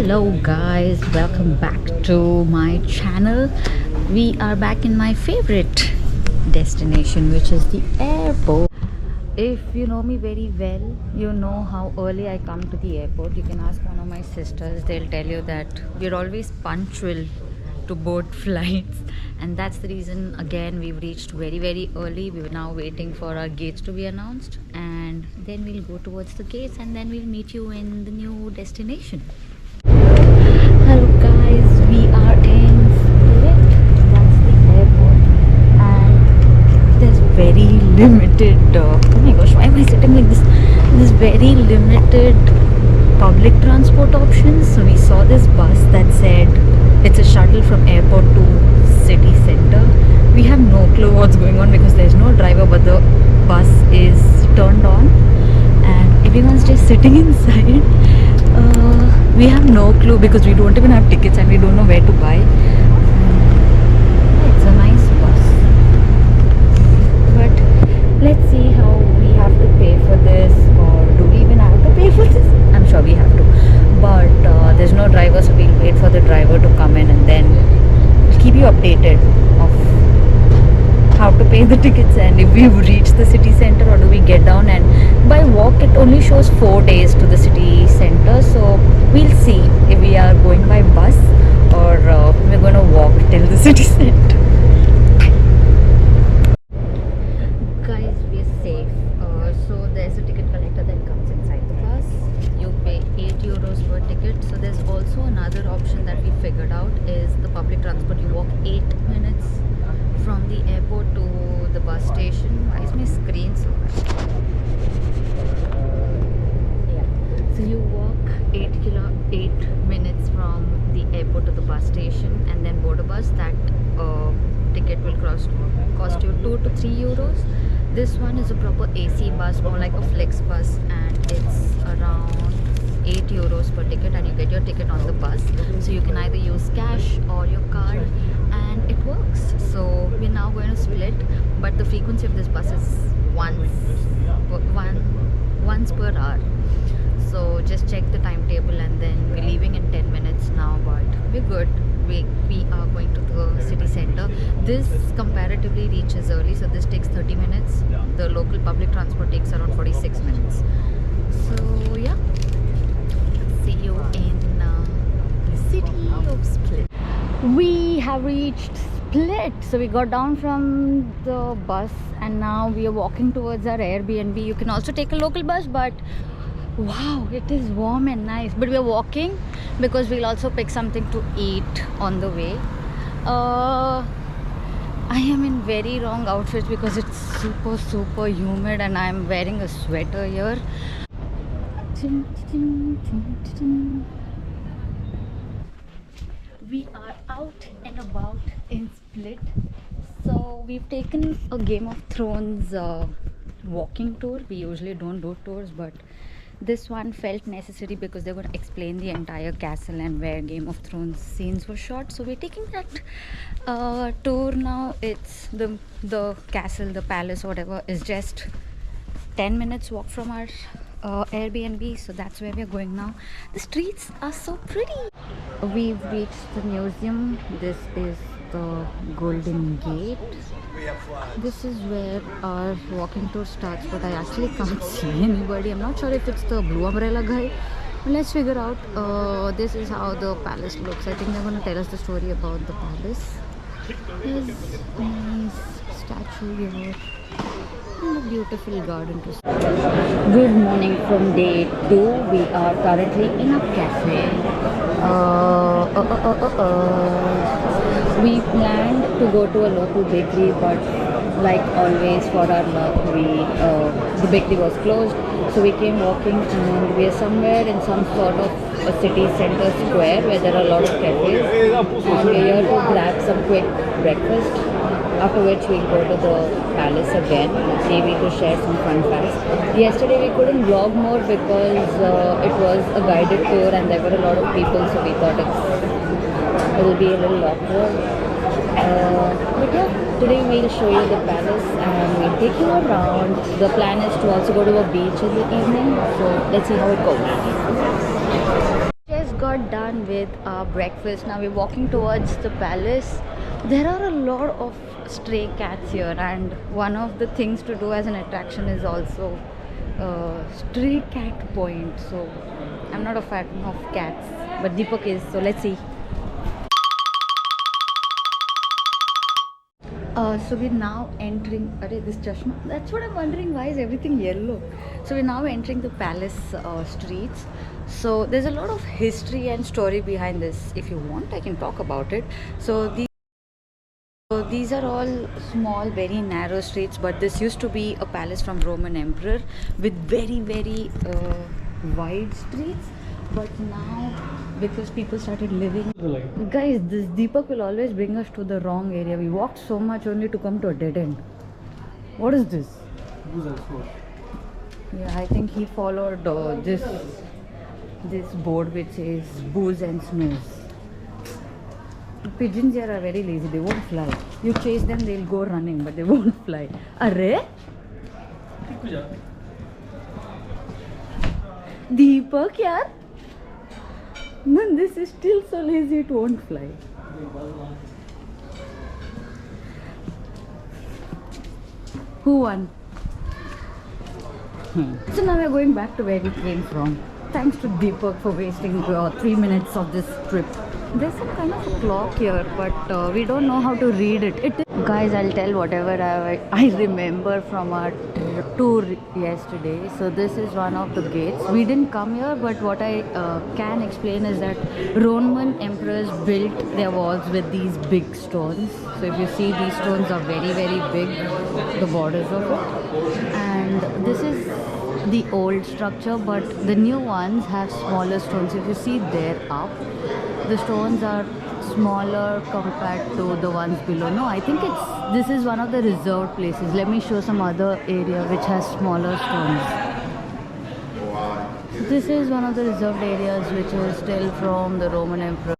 Hello guys, welcome back to my channel. We are back in my favorite destination, which is the airport. If you know me very well, you know how early I come to the airport. You can ask one of my sisters, they'll tell you that we're always punctual to board flights, and that's the reason again we've reached very early. We were now waiting for our gates to be announced, and then we'll go towards the gates and then we'll meet you in the new destination. Hello guys, we are in Split. That's the airport, and there's very limited. Oh my gosh, why am I sitting like this? There's very limited public transport options. So we saw this bus that said it's a shuttle from airport to city center. We have no clue what's going on because there's no driver, but the bus is turned on and everyone's just sitting inside. We have no clue because we don't even have tickets and we don't know where to buy. It's a nice bus, but let's see how we have to pay for this, or do we even have to pay for this? I'm sure we have to, but there's no driver, so we'll wait for the driver to come in and then we'll keep you updated of how to pay the tickets and if we've reached the city center or do we get down. And by walk it only shows 4 days to the city center, so we'll see if we are going by bus or we're going to walk till the city center. Guys, we're safe. So there's a ticket collector that comes inside the bus. You pay 8 euros per ticket. So there's also another option that we figured out is the public transport. You walk 8 minutes from the airport to the bus station. Why is my screen so bad? Yeah. So you walk 8 minutes from the airport to the bus station and then board a bus. That ticket will cost you 2 to 3 euros. This one is a proper AC bus, more like a flex bus, and it's around 8 euros per ticket, and you get your ticket on the bus. So you can either use cash or your card, and it works. So we're now going to Split, but the frequency of this bus is once per hour. So just check the timetable, and then we're leaving in 10 minutes now, but we're good. We are going to the city center. This comparatively reaches early, so this takes 30 minutes. The local public transport takes around 46 minutes. So yeah, see you in the city of Split. We have reached Split. So we got down from the bus and now we are walking towards our Airbnb. You can also take a local bus, but wow, it is warm and nice. But we are walking because we'll also pick something to eat on the way. I am in very wrong outfits because it's super humid and I'm wearing a sweater here. We are out and about in Split. So we've taken a Game of Thrones walking tour. We usually don't do tours, but this one felt necessary because they're going to explain the entire castle and where Game of Thrones scenes were shot. So we're taking that tour now. It's the castle, the palace, whatever, is just 10 minutes walk from our Airbnb. So that's where we're going now. The streets are so pretty. We've reached the museum. This is the Golden Gate. This is where our walking tour starts, but I actually can't see anybody. I'm not sure if it's the blue umbrella guy. But let's figure out. This is how the palace looks. I think they're going to tell us the story about the palace. There's a nice statue here and a beautiful garden to see. Good morning from day 2. We are currently in a cafe. We planned to go to a local bakery, but like always, for our luck, the bakery was closed. So we came walking, and we are somewhere in some sort of a city center square where there are a lot of cafes, and we're here to grab some quick breakfast. After which we'll go to the palace again, maybe to share some fun facts. Yesterday we couldn't vlog more because it was a guided tour and there were a lot of people, so we thought it'll be a little awkward. But yeah, today we'll show you the palace and we'll take you around. The plan is to also go to a beach in the evening, so let's see how it goes. got done with our breakfast. Now we're walking towards the palace. There are a lot of stray cats here, and one of the things to do as an attraction is also stray cat point. So I'm not a fan of cats, but Deepak is, so let's see. So we're now entering. This chashma. That's what I'm wondering. Why is everything yellow? So we're now entering the palace streets. So there's a lot of history and story behind this. If you want, I can talk about it. So these are all small, very narrow streets. But this used to be a palace from Roman emperor with very, very wide streets. But now, because people started living, guys, this Deepak will always bring us to the wrong area. We walked so much only to come to a dead end. What is this? Yeah, I think he followed this board which says booze and snooze. Pigeons here are very lazy. They won't fly. You chase them, they'll go running, but they won't fly. Arre? Deepak, yaar? Man, this is still so lazy, it won't fly. Who won? So now we're going back to where we came from. Thanks to Deepak for wasting 3 minutes of this trip. There's some kind of a clock here, but we don't know how to read it. Guys, I'll tell whatever I remember from our tour yesterday. So this is one of the gates. We didn't come here, but what I can explain is that Roman emperors built their walls with these big stones. So if you see, these stones are very, very big, the borders of it. And this is the old structure, but the new ones have smaller stones. If you see there up, the stones are smaller compared to the ones below. No, I think this is one of the reserved places. Let me show some other area which has smaller stones. This is one of the reserved areas which is still from the Roman emperor.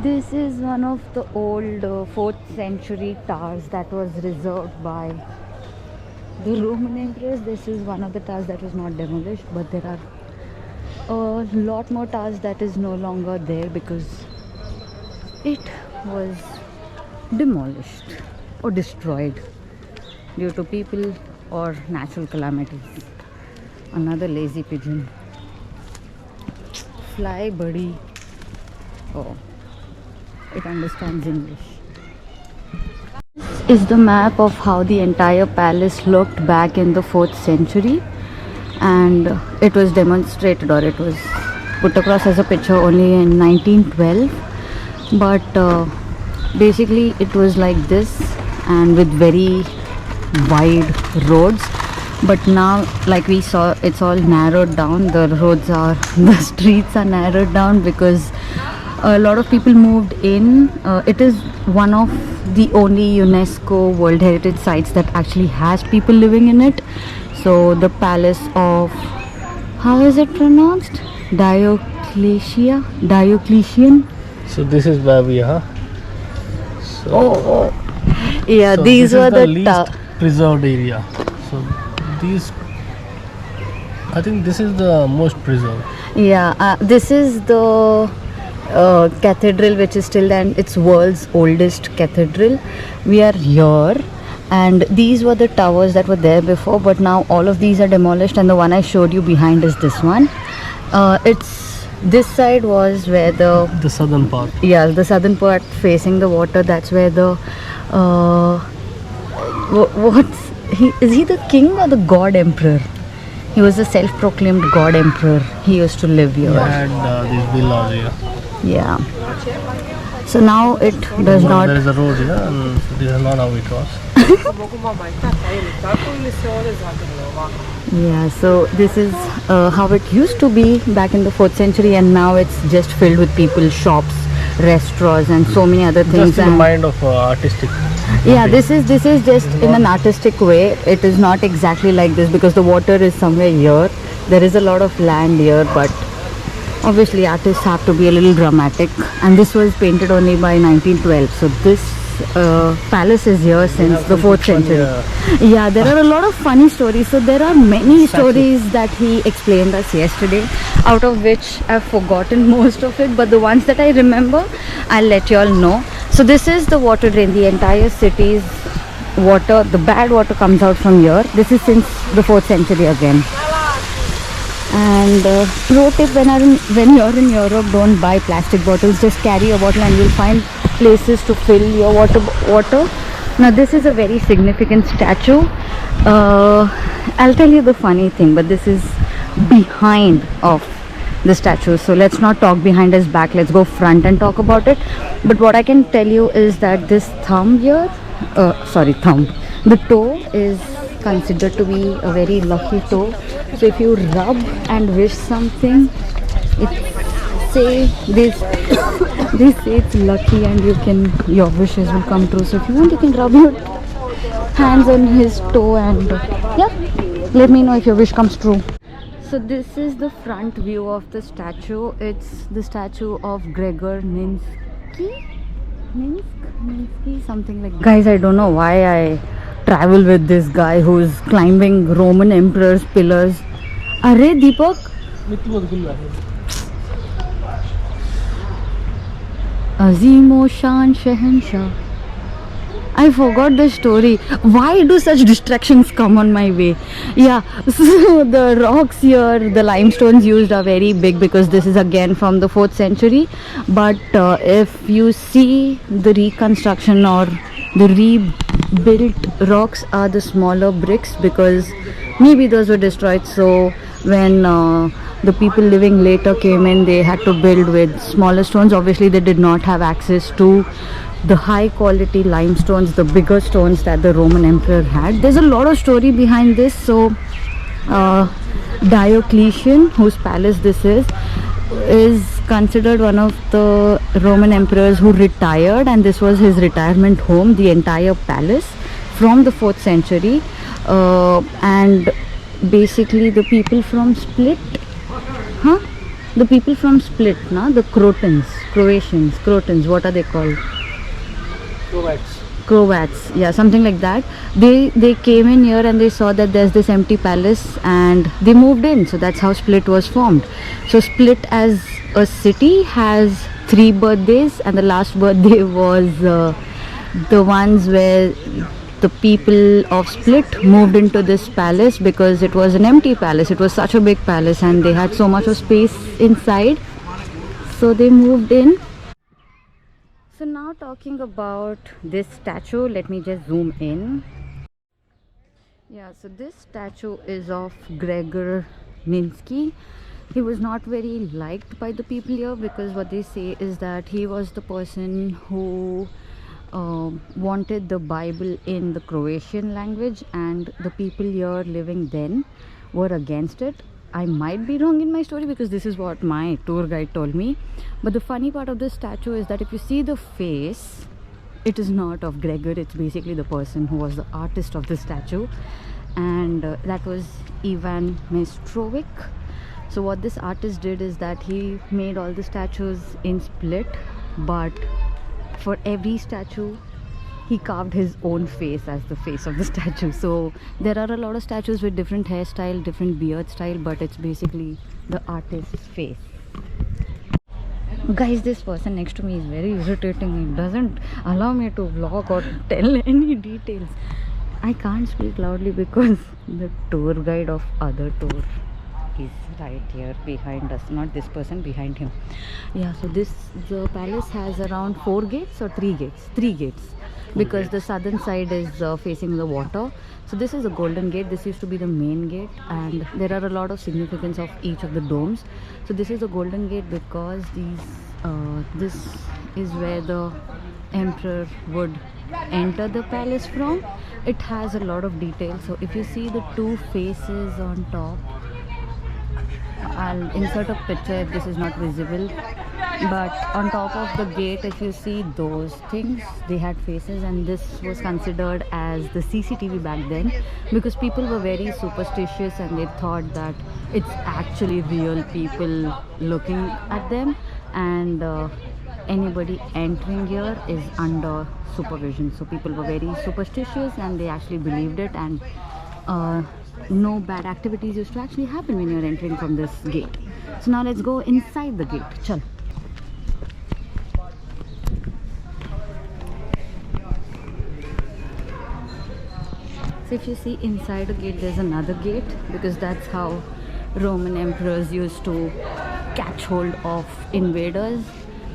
This is one of the old 4th century towers that was reserved by the Roman emperors. This is one of the towers that was not demolished, but there are a lot more towers that is no longer there because it was demolished or destroyed due to people or natural calamities. Another lazy pigeon. Fly, buddy. Oh, it understands English. This is the map of how the entire palace looked back in the 4th century, and it was demonstrated, or it was put across as a picture only in 1912. But basically it was like this, and with very wide roads. But now, like we saw, it's all narrowed down. The streets are narrowed down because a lot of people moved in. It is one of the only UNESCO World Heritage Sites that actually has people living in it. So the palace of, how is it pronounced? Diocletian. So this is where we are. So, yeah, so these were the least preserved area. So these, I think this is the most preserved. Yeah, this is the cathedral which is still, and it's world's oldest cathedral. We are here, and these were the towers that were there before, but now all of these are demolished, and the one I showed you behind is this one. This side was where the southern part. Yeah, the southern part facing the water. That's where the is he the king or the god emperor? He was a self-proclaimed god emperor. He used to live here. He had these villas here. Yeah. So now it does not. There is a road here, and this is not how it was. Yeah, so this is how it used to be back in the 4th century, and now it's just filled with people, shops, restaurants, and so many other things. Just in the mind of artistic. Yeah, this is just in an artistic way. It is not exactly like this because the water is somewhere here. There is a lot of land here, but obviously artists have to be a little dramatic, and this was painted only by 1912. So this palace is here since the 4th century. Yeah. Yeah, there are a lot of funny stories. So there are many Statue. stories that he explained us yesterday, out of which I've forgotten most of it, but the ones that I remember, I'll let you all know. So this is the water drain. The entire city's water, the bad water comes out from here. This is since the 4th century again. And pro tip, when you're in Europe, don't buy plastic bottles. Just carry a bottle and you'll find places to fill your water. Now this is a very significant statue. I'll tell you the funny thing, but this is behind of the statue, so let's not talk behind his back, let's go front and talk about it. But what I can tell you is that this thumb here, the toe is considered to be a very lucky toe. So if you rub and wish something, they say it's lucky and your wishes will come true. So if you want, you can rub your hands on his toe and let me know if your wish comes true. So this is the front view of the statue. It's the statue of Gregor Ninsky, something like that. Guys, I don't know why I travel with this guy who's climbing Roman emperor's pillars. Are Deepak? Azimo Shan Shehenshah. I forgot the story. Why do such distractions come on my way? Yeah, so the rocks here, the limestones used are very big because this is again from the 4th century. But if you see the reconstruction or the rebuilt rocks are the smaller bricks, because maybe those were destroyed. So when the people living later came in, they had to build with smaller stones. Obviously they did not have access to the high quality limestones, the bigger stones that the Roman emperor had. There's a lot of story behind this. So Diocletian, whose palace this is considered one of the Roman emperors who retired, and this was his retirement home, the entire palace from the 4th century. And basically the people from Split, the Croatians, what are they called? Croats, yeah, something like that. They came in here and they saw that there's this empty palace and they moved in. So that's how Split was formed. So Split as a city has 3 birthdays, and the last birthday was the ones where the people of Split moved into this palace, because it was an empty palace. It was such a big palace and they had so much of space inside, so they moved in. So now talking about this statue, let me just zoom in. Yeah, so this statue is of Gregor Ninsky. He was not very liked by the people here, because what they say is that he was the person who wanted the Bible in the Croatian language, and the people here living then were against it. I might be wrong in my story, because this is what my tour guide told me. But the funny part of this statue is that if you see the face, it is not of Gregor. It's basically the person who was the artist of the statue, and that was Ivan Mestrovic. So what this artist did is that he made all the statues in Split, but for every statue he carved his own face as the face of the statue. So there are a lot of statues with different hairstyle, different beard style, but it's basically the artist's face. Guys, this person next to me is very irritating. It doesn't allow me to vlog or tell any details. I can't speak loudly because the tour guide of other tour is right here behind us, not this person, behind him. Yeah, so the palace has around 4 gates or 3 gates? 3 gates, because the southern side is facing the water. So this is the Golden Gate. This used to be the main gate, and there are a lot of significance of each of the domes. So this is the Golden Gate because this is where the emperor would enter the palace from. It has a lot of detail. So if you see the 2 faces on top, I'll insert a picture if this is not visible, but on top of the gate, if you see those things, they had faces, and this was considered as the CCTV back then, because people were very superstitious and they thought that it's actually real people looking at them. And anybody entering here is under supervision. So people were very superstitious and they actually believed it, and no bad activities used to actually happen when you're entering from this gate. So now let's go inside the gate. Chal. So if you see inside the gate, there's another gate, because that's how Roman emperors used to catch hold of invaders.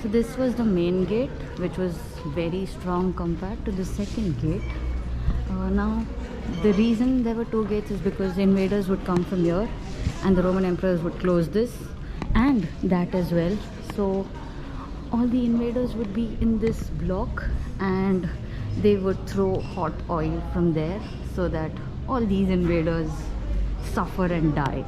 So this was the main gate, which was very strong compared to the second gate. Now the reason there were two gates is because invaders would come from here and the Roman emperors would close this and that as well. So all the invaders would be in this block and they would throw hot oil from there so that all these invaders suffer and die.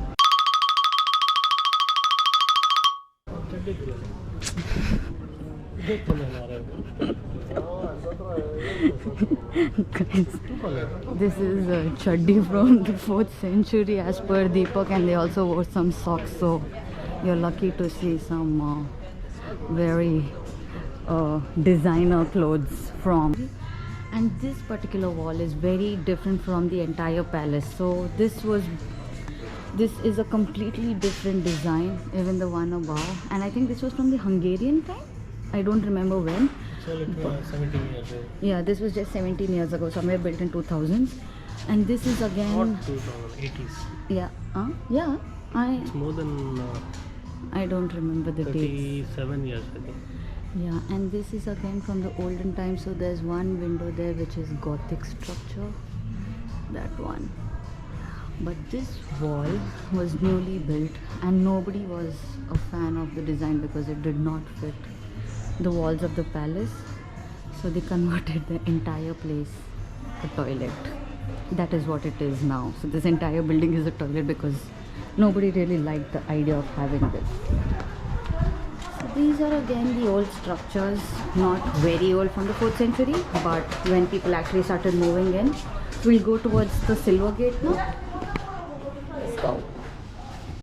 Guys, this is a chaddi from the 4th century as per Deepak, and they also wore some socks, so you're lucky to see some very designer clothes from. And this particular wall is very different from the entire palace. So this is a completely different design, even the one above, and I think this was from the Hungarian time. I don't remember when. So like 17 years ago. Yeah, this was just 17 years ago, somewhere built in 2000s. And this is again... Not 2080s. Yeah, yeah. It's more than I don't remember the dates. 37 years, I think. Yeah, and this is again from the olden times. So there's one window there which is Gothic structure. That one. But this wall was newly built and nobody was a fan of the design because it did not fit the walls of the palace. So they converted the entire place a toilet. That is what it is now. So this entire building is a toilet because nobody really liked the idea of having this. So these are again the old structures, not very old, from the 4th century, but when people actually started moving in. We'll go towards the Silver Gate now. Let's go.